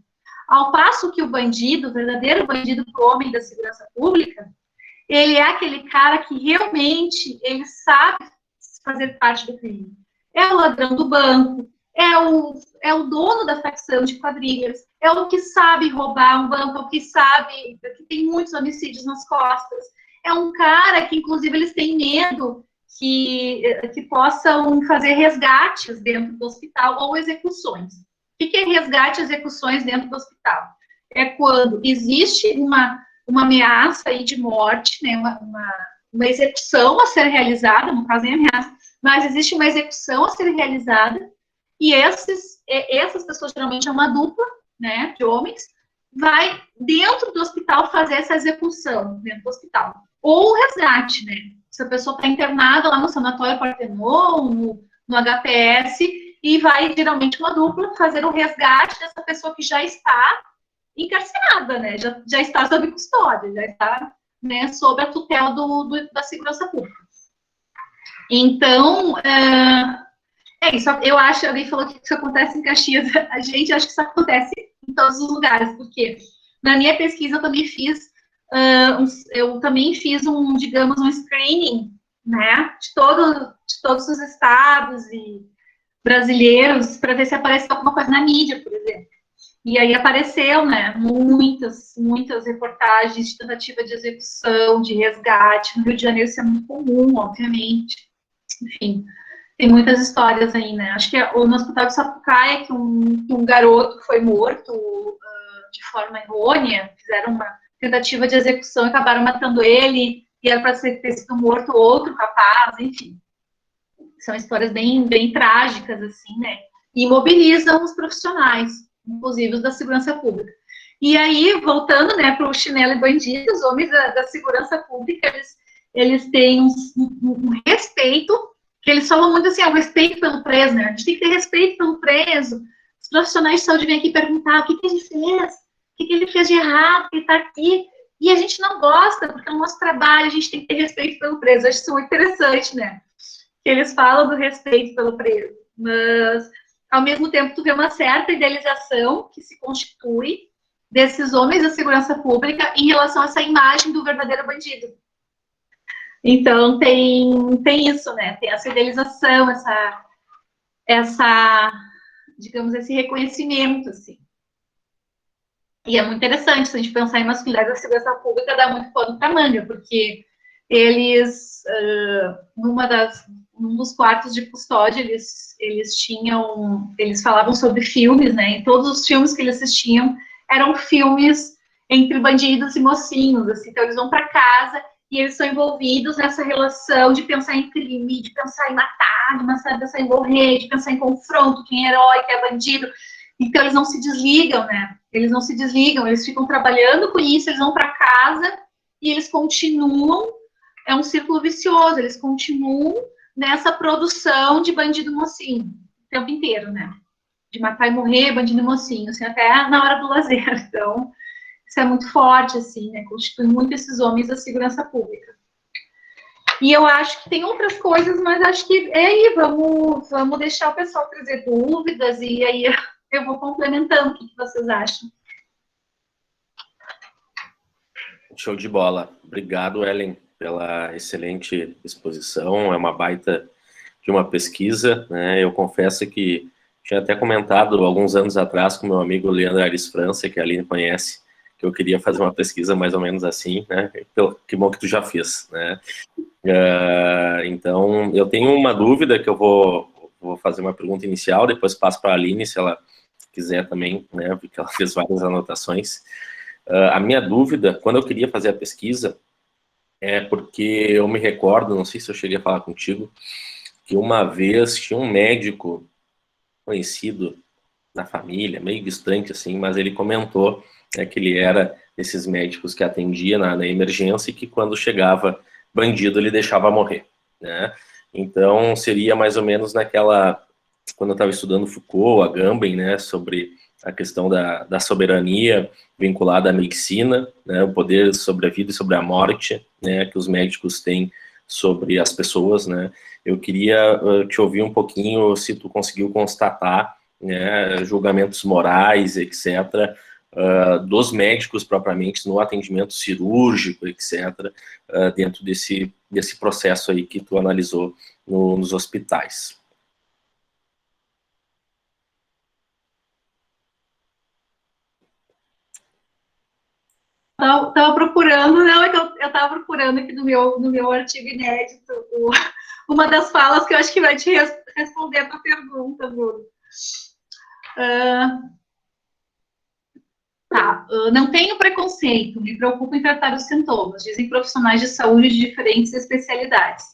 Ao passo que o bandido, o verdadeiro bandido para o homem da segurança pública, ele é aquele cara que realmente ele sabe fazer parte do crime. É o ladrão do banco, é o dono da facção de quadrilhas, é o que sabe roubar um banco, é o que sabe que tem muitos homicídios nas costas. É um cara que, inclusive, eles têm medo que possam fazer resgates dentro do hospital ou execuções. O que é resgate e execuções dentro do hospital? É quando existe uma ameaça aí de morte, né, uma execução a ser realizada, no caso nem ameaça, mas existe uma execução a ser realizada, e essas pessoas, geralmente é uma dupla, né, de homens, vai dentro do hospital fazer essa execução, dentro do hospital. Ou o resgate, né, se a pessoa está internada lá no sanatório Partenon, no HPS, e vai, geralmente, uma dupla fazer o resgate dessa pessoa que já está encarcerada, né, já está sob custódia, já está, né, sob a tutela da segurança pública. Então, é isso. Eu acho, alguém falou que isso acontece em Caxias, a gente acha que isso acontece em todos os lugares, porque na minha pesquisa eu também fiz digamos, um screening, né, de todos os estados e brasileiros, para ver se aparece alguma coisa na mídia, por exemplo. E aí apareceu, né, muitas reportagens de tentativa de execução, de resgate. No Rio de Janeiro isso é muito comum, obviamente. Enfim, tem muitas histórias aí, né. Acho que no Hospital de Sapucaia, que um garoto foi morto de forma errônea, fizeram uma tentativa de execução e acabaram matando ele, e era para ter sido morto outro rapaz, enfim. São histórias bem, bem trágicas, assim, né, e mobilizam os profissionais, inclusive os da segurança pública. E aí, voltando, né, para o chinelo e bandido, os homens da segurança pública, eles têm um respeito, que eles falam muito assim, o respeito pelo preso, né, a gente tem que ter respeito pelo preso. Os profissionais de saúde vêm aqui perguntar o que ele fez, o que ele fez de errado, que ele está aqui, e a gente não gosta, porque é o nosso trabalho, a gente tem que ter respeito pelo preso. Eu acho isso muito interessante, né, que eles falam do respeito pelo preso, mas ao mesmo tempo tu vê uma certa idealização que se constitui desses homens da segurança pública em relação a essa imagem do verdadeiro bandido. Então tem isso, né? Tem essa idealização, digamos, esse reconhecimento, assim. E é muito interessante, se a gente pensar em masculinidade da segurança pública, dá muito pano para manga, porque eles, num dos quartos de custódia, eles falavam sobre filmes, né, e todos os filmes que eles assistiam eram filmes entre bandidos e mocinhos, assim, então eles vão para casa e eles são envolvidos nessa relação de pensar em crime, de pensar em matar, de pensar em morrer, de pensar em confronto, quem é herói, quem é bandido. Então eles não se desligam, né, eles ficam trabalhando com isso, eles vão para casa e eles continuam, é um círculo vicioso, eles continuam nessa produção de bandido mocinho, o tempo inteiro, né? De matar e morrer, bandido mocinho, assim, até na hora do lazer. Então, isso é muito forte, assim, né? Constitui muito esses homens da segurança pública. E eu acho que tem outras coisas, mas acho que é aí, vamos deixar o pessoal trazer dúvidas, e aí eu vou complementando. O que vocês acham? Show de bola. Obrigado, Ellen, pela excelente exposição. É uma baita de uma pesquisa, né? Eu confesso que tinha até comentado alguns anos atrás com meu amigo Leandro Aris França, que a Aline conhece, que eu queria fazer uma pesquisa mais ou menos assim, né? Que bom que tu já fez, né? Então, eu tenho uma dúvida que eu vou fazer uma pergunta inicial, depois passo para a Aline, se ela quiser também, né? Porque ela fez várias anotações. A minha dúvida, quando eu queria fazer a pesquisa, é porque eu me recordo, não sei se eu cheguei a falar contigo, que uma vez tinha um médico conhecido na família, meio distante assim, mas ele comentou né, que ele era esses médicos que atendia na emergência e que quando chegava bandido ele deixava morrer, né? Então seria mais ou menos naquela, quando eu estava estudando Foucault, Agamben, né, sobre a questão da soberania vinculada à medicina, né, o poder sobre a vida e sobre a morte, né, que os médicos têm sobre as pessoas, né. Eu queria te ouvir um pouquinho, se tu conseguiu constatar, né, julgamentos morais, etc., dos médicos propriamente no atendimento cirúrgico, etc., dentro desse processo aí que tu analisou nos hospitais. Estava procurando, não, é que eu estava procurando aqui no meu artigo inédito uma das falas que eu acho que vai te responder a tua pergunta, Bruno. Não tenho preconceito, me preocupo em tratar os sintomas, dizem profissionais de saúde de diferentes especialidades.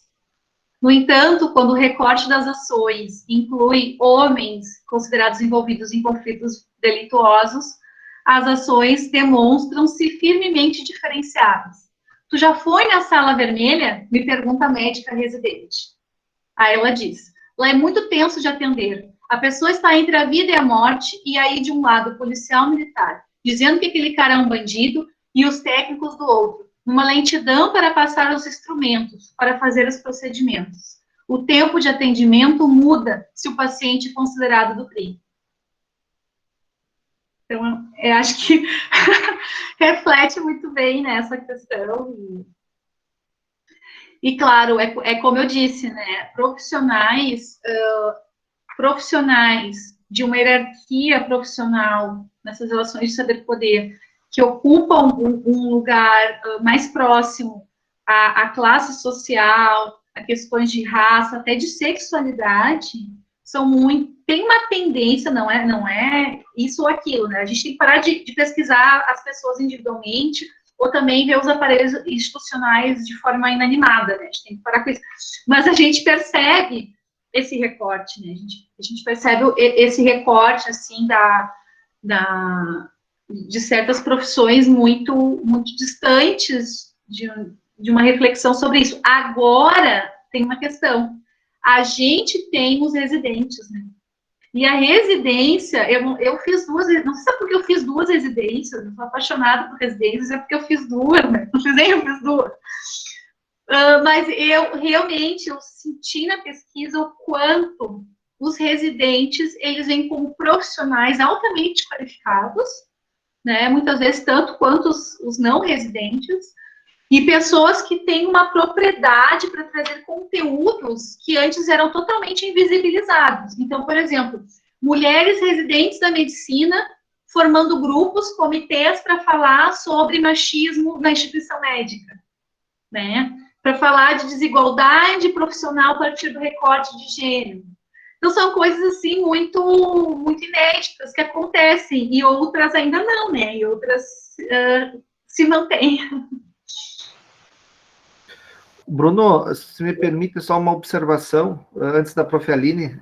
No entanto, quando o recorte das ações inclui homens considerados envolvidos em conflitos delituosos, as ações demonstram-se firmemente diferenciadas. Tu já foi na sala vermelha? Me pergunta a médica residente. Aí ela diz, lá é muito tenso de atender. A pessoa está entre a vida e a morte, e aí de um lado o policial militar, dizendo que aquele cara é um bandido, e os técnicos do outro, numa lentidão para passar os instrumentos, para fazer os procedimentos. O tempo de atendimento muda se o paciente é considerado do crime. Então, eu acho que reflete muito bem nessa questão. E claro, é como eu disse, né? Profissionais de uma hierarquia profissional nessas relações de saber-poder, que ocupam um lugar mais próximo à classe social, a questões de raça, até de sexualidade, tem uma tendência, não é isso ou aquilo, né? A gente tem que parar de pesquisar as pessoas individualmente, ou também ver os aparelhos institucionais de forma inanimada, né? A gente tem que parar com isso. Mas a gente percebe esse recorte, né? A gente percebe esse recorte, assim, de certas profissões muito, muito distantes de uma reflexão sobre isso. Agora, tem uma questão. A gente tem os residentes, né? E a residência, eu fiz duas, não sei se é porque eu fiz duas residências, eu sou apaixonada por residências, é porque eu fiz duas, né? Não fiz nem, eu fiz duas. Mas eu senti na pesquisa o quanto os residentes, eles vêm como profissionais altamente qualificados, né? Muitas vezes tanto quanto os não residentes, e pessoas que têm uma propriedade para trazer conteúdos que antes eram totalmente invisibilizados. Então, por exemplo, mulheres residentes da medicina formando grupos, comitês para falar sobre machismo na instituição médica, né? Para falar de desigualdade profissional a partir do recorte de gênero. Então, são coisas, assim, muito, muito inéditas que acontecem, e outras ainda não, né? E outras se mantêm. Bruno, se me permite só uma observação, antes da Prof. Aline,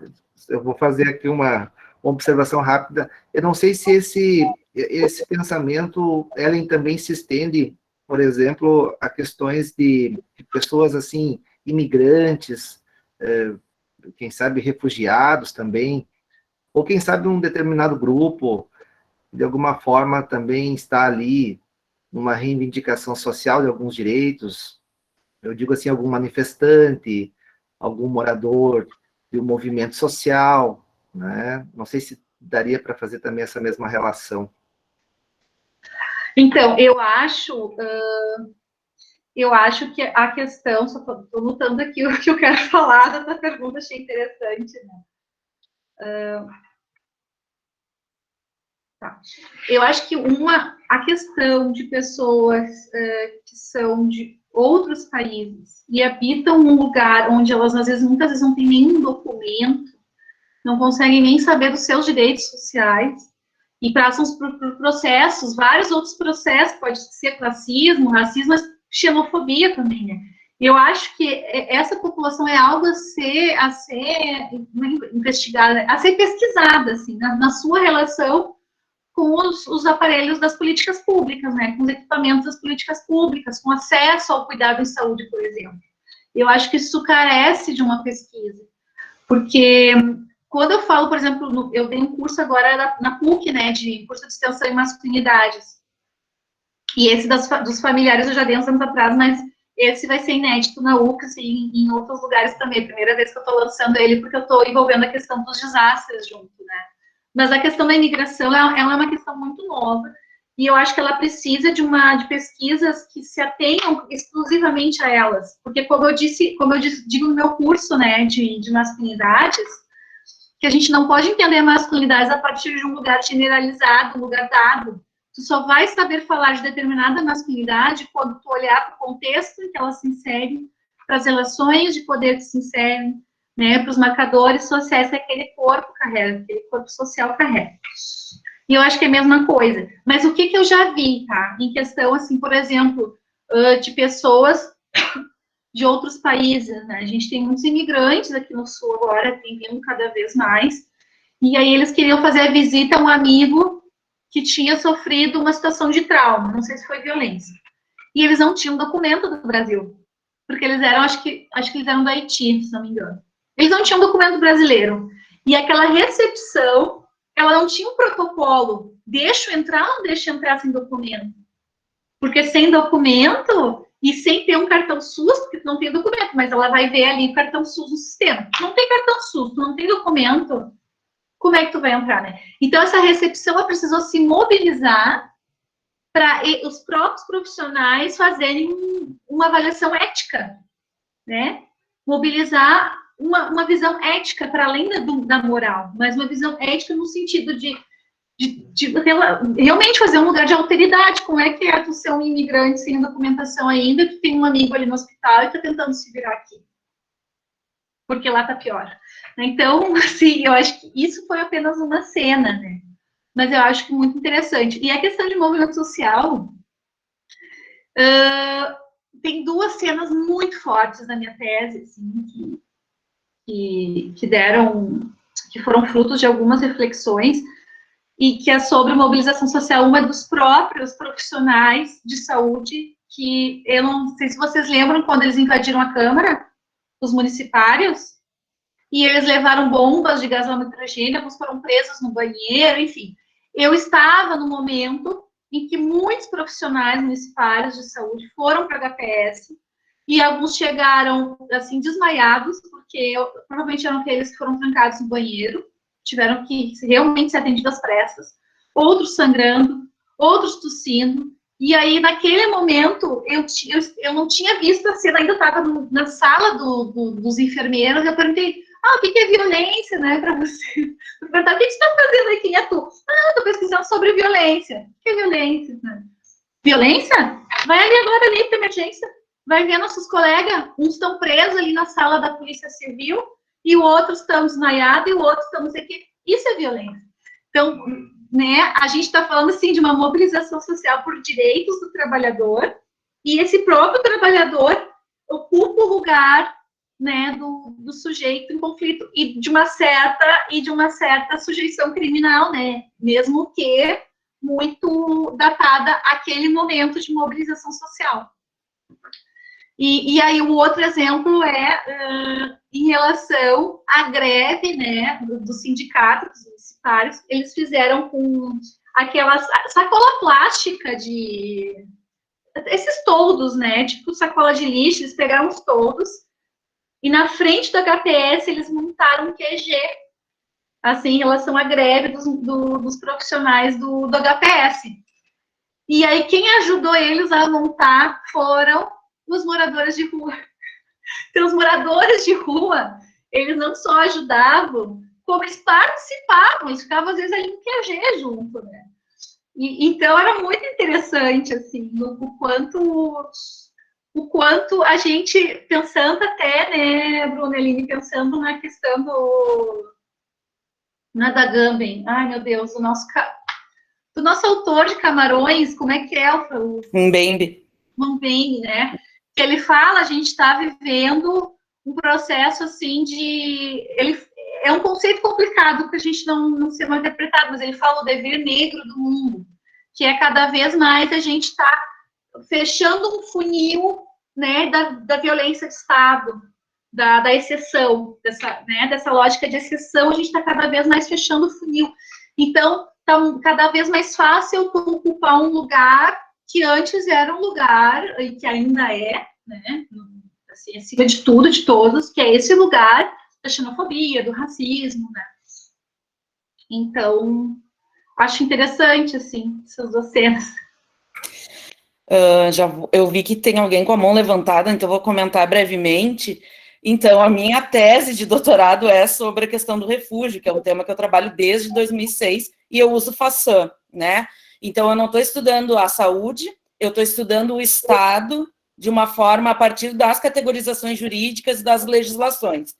eu vou fazer aqui uma observação rápida. Eu não sei se esse pensamento, Ellen, também se estende, por exemplo, a questões de pessoas, assim, imigrantes, quem sabe refugiados também, ou quem sabe um determinado grupo, de alguma forma também está ali numa reivindicação social de alguns direitos. Eu digo assim, algum manifestante, algum morador de um movimento social, né? Não sei se daria para fazer também essa mesma relação. Então, eu acho que a questão, só estou notando aqui o que eu quero falar da tua pergunta, achei interessante, né? Tá. Eu acho que a questão de pessoas que são de outros países e habitam um lugar onde elas, muitas vezes não têm nenhum documento, não conseguem nem saber dos seus direitos sociais, e passam por processos, vários outros processos, pode ser racismo, mas xenofobia também, né? Eu acho que essa população é algo a ser investigada, a ser pesquisada, assim, na sua relação com os aparelhos das políticas públicas, né, com os equipamentos das políticas públicas, com acesso ao cuidado em saúde, por exemplo. Eu acho que isso carece de uma pesquisa, porque quando eu falo, por exemplo, eu dei um curso agora na PUC, né, de curso de extensão em masculinidades, e esse dos familiares eu já dei uns anos atrás, mas esse vai ser inédito na UCAS e em outros lugares também. Primeira vez que eu estou lançando ele, porque eu estou envolvendo a questão dos desastres junto, né? Mas a questão da imigração, ela é uma questão muito nova, e eu acho que ela precisa de pesquisas que se atenham exclusivamente a elas, porque como eu digo no meu curso, né, de masculinidades, que a gente não pode entender masculinidades a partir de um lugar generalizado, um lugar dado. Tu só vai saber falar de determinada masculinidade quando tu olhar para o contexto em que ela se insere, para as relações de poder que se inserem, né, para os marcadores sociais que aquele corpo carrega, aquele corpo social carrega. E eu acho que é a mesma coisa. Mas o que eu já vi, tá? Em questão, assim, por exemplo, de pessoas de outros países, né? A gente tem muitos imigrantes aqui no Sul agora, tem vindo cada vez mais, e aí eles queriam fazer a visita a um amigo que tinha sofrido uma situação de trauma, não sei se foi violência. E eles não tinham documento do Brasil, porque eles eram, acho que eles eram do Haiti, se não me engano. Eles não tinham documento brasileiro. E aquela recepção, ela não tinha um protocolo, deixa eu entrar ou não deixa eu entrar sem documento? Porque sem documento e sem ter um cartão SUS, porque tu não tem documento, mas ela vai ver ali o cartão SUS no sistema. Tu não tem cartão SUS, tu não tem documento, como é que tu vai entrar, né? Então, essa recepção, ela precisou se mobilizar para os próprios profissionais fazerem uma avaliação ética, né? Mobilizar uma visão ética para além da moral, mas uma visão ética no sentido de realmente fazer um lugar de alteridade. Como é que é tu ser um imigrante sem documentação ainda, que tem um amigo ali no hospital e está tentando se virar aqui? Porque lá tá pior. Então, assim, eu acho que isso foi apenas uma cena, né? Mas eu acho que muito interessante. E a questão de movimento social, tem duas cenas muito fortes na minha tese, assim, que foram frutos de algumas reflexões, e que é sobre mobilização social, uma dos próprios profissionais de saúde, que eu não sei se vocês lembram quando eles invadiram a Câmara, os municipários, e eles levaram bombas de gás lacrimogêneo, alguns foram presos no banheiro, enfim. Eu estava no momento em que muitos profissionais municipais de saúde foram para a HPS, e alguns chegaram, assim, desmaiados, porque provavelmente eram aqueles que foram trancados no banheiro, tiveram que realmente ser atendidos às pressas, outros sangrando, outros tossindo, e aí, naquele momento, eu não tinha visto a cena, ainda estava na sala dos enfermeiros, eu perguntei, o que é violência, né, para você? Eu perguntei, o que você está fazendo aqui? Quem é tu? Estou pesquisando sobre violência. O que é violência? Né? Violência? Vai ali agora, ali para emergência, vai ver nossos colegas, uns estão presos ali na sala da Polícia Civil, e o outro estamos desmaiados, e o outro estamos aqui. Isso é violência. Então, né, a gente está falando, assim, de uma mobilização social por direitos do trabalhador, e esse próprio trabalhador ocupa o lugar, né, do sujeito em conflito, e de uma certa sujeição criminal, né, mesmo que muito datada aquele momento de mobilização social. E aí o outro exemplo é em relação à greve, né, do sindicato, dos municipários. Eles fizeram com aquela sacola plástica esses toldos, né, tipo sacola de lixo, eles pegaram os toldos e na frente da HPS eles montaram um QG, assim, em relação à greve dos profissionais do HPS. E aí quem ajudou eles a montar foram os moradores de rua. Então, os moradores de rua, eles não só ajudavam, como eles participavam, eles ficavam, às vezes, ali no QG junto, né? Então, era muito interessante, assim, o quanto a gente, pensando até, né, Bruneline, pensando na questão da Agamben, ai, meu Deus, do nosso autor de Camarões, como é que é o Mbembe, né? Que ele fala, a gente está vivendo um processo, assim, é um conceito complicado que a gente não ser mal interpretado, mas ele fala o dever negro do mundo, que é cada vez mais a gente está fechando um funil, né, da violência de Estado, da exceção, dessa lógica de exceção, a gente está cada vez mais fechando o funil. Então, está cada vez mais fácil tu ocupar um lugar que antes era um lugar, e que ainda é, né, assim, acima de tudo, de todos, que é esse lugar da xenofobia, do racismo, né. Então, acho interessante, assim, essas duas cenas. Eu vi que tem alguém com a mão levantada, então vou comentar brevemente. Então, a minha tese de doutorado é sobre a questão do refúgio, que é um tema que eu trabalho desde 2006, e eu uso FACSAN, né? Então, eu não estou estudando a saúde, eu estou estudando o Estado de uma forma a partir das categorizações jurídicas e das legislações.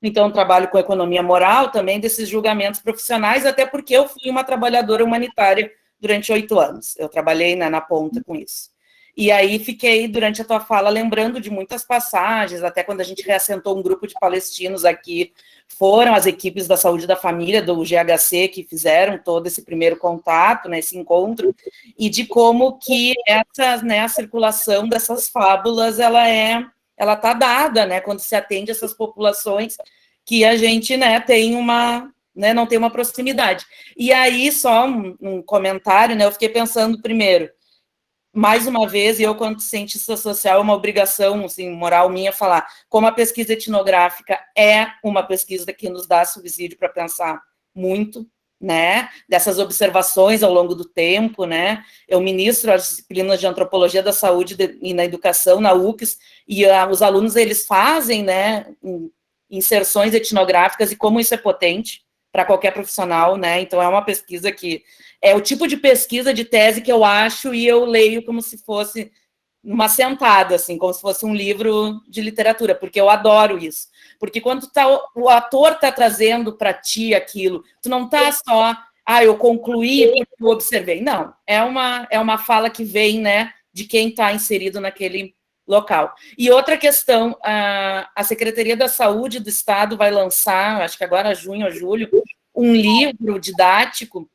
Então, eu trabalho com economia moral também, desses julgamentos profissionais, até porque eu fui uma trabalhadora humanitária durante 8 anos. Eu trabalhei, né, na ponta com isso. E aí fiquei, durante a tua fala, lembrando de muitas passagens, até quando a gente reassentou um grupo de palestinos aqui, foram as equipes da saúde da família, do GHC, que fizeram todo esse primeiro contato, né, esse encontro, e de como que essa, né, a circulação dessas fábulas, ela está dada, né, quando se atende essas populações que a gente, né, tem uma... Né, não tem uma proximidade. E aí, só um comentário, né, eu fiquei pensando primeiro, mais uma vez, eu, quanto cientista social, é uma obrigação, assim, moral minha, falar como a pesquisa etnográfica é uma pesquisa que nos dá subsídio para pensar muito, né, dessas observações ao longo do tempo, né, eu ministro as disciplinas de antropologia da saúde e na educação, na UFES, e os alunos, eles fazem, né, inserções etnográficas, e como isso é potente para qualquer profissional, né, então é uma pesquisa que é o tipo de pesquisa de tese que eu acho e eu leio como se fosse uma sentada, assim, como se fosse um livro de literatura, porque eu adoro isso. Porque quando o ator está trazendo para ti aquilo, tu não está só, eu concluí porque eu observei. Não, é uma fala que vem, né, de quem está inserido naquele local. E outra questão, a Secretaria da Saúde do Estado vai lançar, acho que agora junho ou julho, um livro didático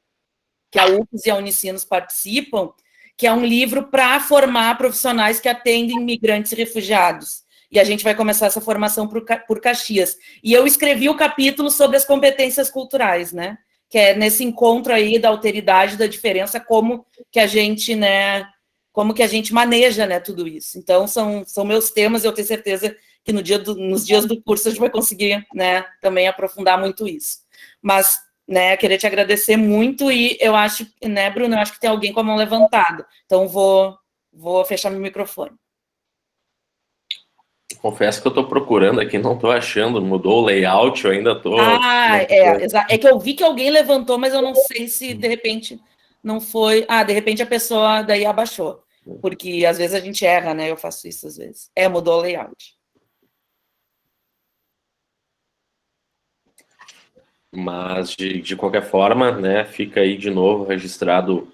que a UFES e a Unicinos participam, que é um livro para formar profissionais que atendem migrantes e refugiados. E a gente vai começar essa formação por Caxias. E eu escrevi o capítulo sobre as competências culturais, né? Que é nesse encontro aí da alteridade, da diferença, como que a gente, né, como que a gente maneja, né, tudo isso. Então, são meus temas, e eu tenho certeza que nos dias do curso a gente vai conseguir, né, também aprofundar muito isso. Mas, né, queria te agradecer muito, e eu acho, né, Bruno, eu acho que tem alguém com a mão levantada, então vou fechar meu microfone. Confesso que eu estou procurando aqui, não estou achando, mudou o layout, eu ainda estou... É que eu vi que alguém levantou, mas eu não sei se, de repente, não foi... de repente a pessoa daí abaixou, porque às vezes a gente erra, né, eu faço isso às vezes. Mudou o layout. Mas, de qualquer forma, né, fica aí de novo registrado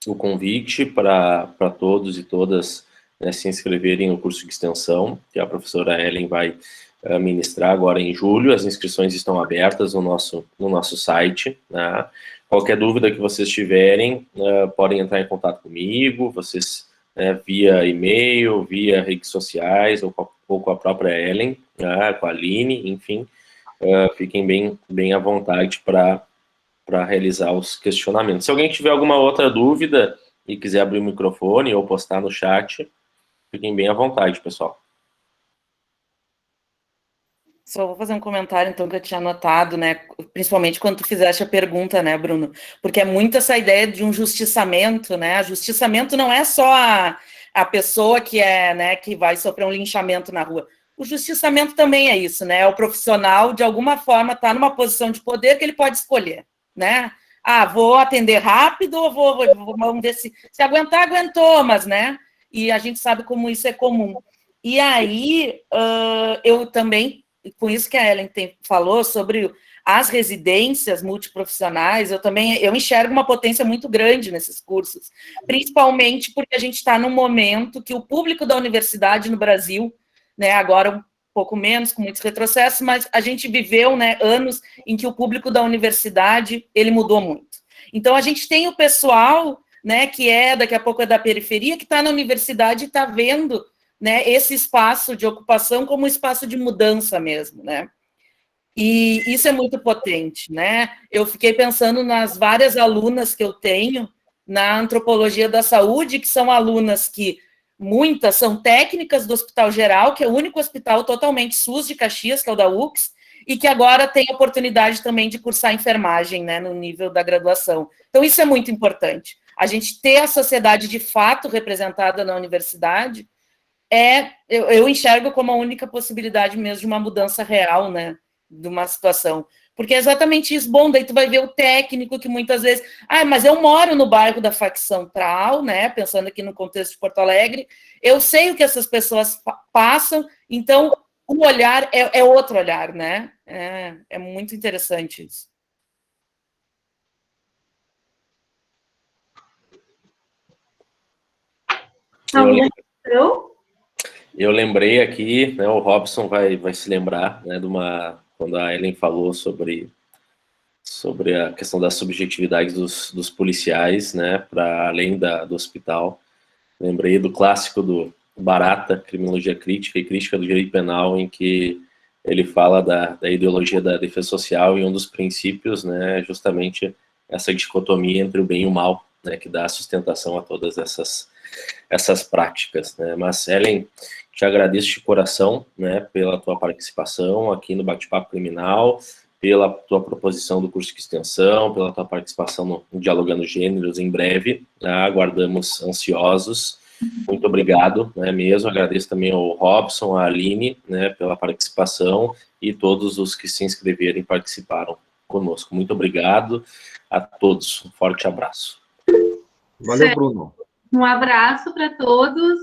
o convite para todos e todas, né, se inscreverem no curso de extensão, que a professora Ellen vai ministrar agora em julho. As inscrições estão abertas no nosso site, né? Qualquer dúvida que vocês tiverem, podem entrar em contato comigo, vocês, via e-mail, via redes sociais, ou com a própria Ellen, né, com a Aline, enfim. Fiquem bem à vontade para realizar os questionamentos. Se alguém tiver alguma outra dúvida e quiser abrir o microfone ou postar no chat, fiquem bem à vontade, pessoal. Só vou fazer um comentário, então, que eu tinha anotado, né, principalmente quando tu fizeste a pergunta, né, Bruno, porque é muito essa ideia de um justiçamento, né, justiçamento não é só a pessoa que né, que vai sofrer um linchamento na rua. O justiçamento também é isso, né? O profissional, de alguma forma, está numa posição de poder que ele pode escolher, né? Vou atender rápido, ou vamos ver se aguentar, aguentou, mas, né? E a gente sabe como isso é comum. E aí, eu também, com isso que a Ellen falou sobre as residências multiprofissionais, eu enxergo uma potência muito grande nesses cursos, principalmente porque a gente está num momento que o público da universidade no Brasil, né, agora pouco menos, com muitos retrocessos, mas a gente viveu, né, anos em que o público da universidade, ele mudou muito. Então, a gente tem o pessoal, né, que daqui a pouco é da periferia, que está na universidade e está vendo, né, esse espaço de ocupação como um espaço de mudança mesmo, né? E isso é muito potente, né? Eu fiquei pensando nas várias alunas que eu tenho na antropologia da saúde, que são alunas que muitas são técnicas do Hospital Geral, que é o único hospital totalmente SUS de Caxias, que é o da UX, e que agora tem a oportunidade também de cursar enfermagem, né, no nível da graduação. Então, isso é muito importante. A gente ter a sociedade de fato representada na universidade eu enxergo como a única possibilidade mesmo de uma mudança real, né, de uma situação. Porque é exatamente isso. Bom, daí tu vai ver o técnico que muitas vezes... mas eu moro no bairro da facção tal, né, pensando aqui no contexto de Porto Alegre, eu sei o que essas pessoas passam, então o olhar é outro olhar, né? É muito interessante isso. Eu lembrei aqui, né, o Robson vai se lembrar, né, quando a Ellen falou sobre a questão da subjetividade dos policiais, né, para além do hospital. Lembrei do clássico do Barata, Criminologia Crítica e Crítica do Direito Penal, em que ele fala da ideologia da defesa social, e um dos princípios, né, justamente essa dicotomia entre o bem e o mal, né, que dá sustentação a todas essas práticas, né. Mas, Ellen, te agradeço de coração, né, pela tua participação aqui no Bate-Papo Criminal, pela tua proposição do curso de extensão, pela tua participação no Dialogando Gêneros em breve, né, aguardamos ansiosos. Muito obrigado, né, mesmo, agradeço também ao Robson, à Aline, né, pela participação, e todos os que se inscreveram e participaram conosco. Muito obrigado a todos, um forte abraço. Valeu, Bruno. Um abraço para todos,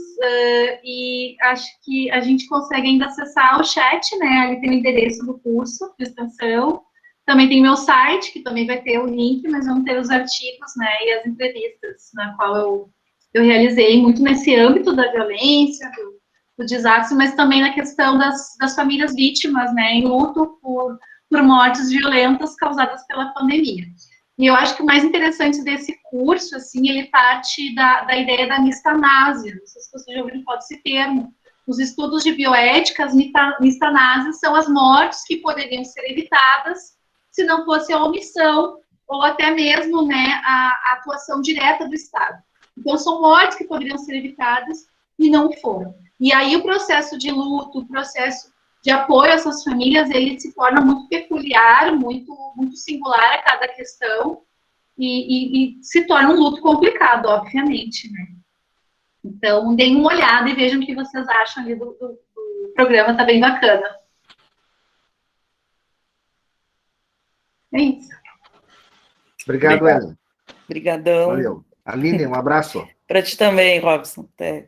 e acho que a gente consegue ainda acessar o chat, né? Ali tem o endereço do curso de extensão, também tem meu site, que também vai ter o link, mas vão ter os artigos, né, e as entrevistas, na qual eu realizei muito nesse âmbito da violência, do desastre, mas também na questão das famílias vítimas, né, em luto por mortes violentas causadas pela pandemia. E eu acho que o mais interessante desse curso, assim, ele parte da ideia da mistanásia. Não sei se vocês já ouviram falar desse termo. Os estudos de bioética, as mistanásias, são as mortes que poderiam ser evitadas se não fosse a omissão ou até mesmo, né, a atuação direta do Estado. Então, são mortes que poderiam ser evitadas e não foram. E aí o processo de luto, o processo de apoio a essas famílias, ele se torna muito peculiar, muito singular a cada questão, e se torna um luto complicado, obviamente, né? Então, deem uma olhada e vejam o que vocês acham ali do programa, tá bem bacana. É isso. Obrigado, Ellen. Obrigadão. Valeu. Aline, um abraço. Para ti também, Robson. Até.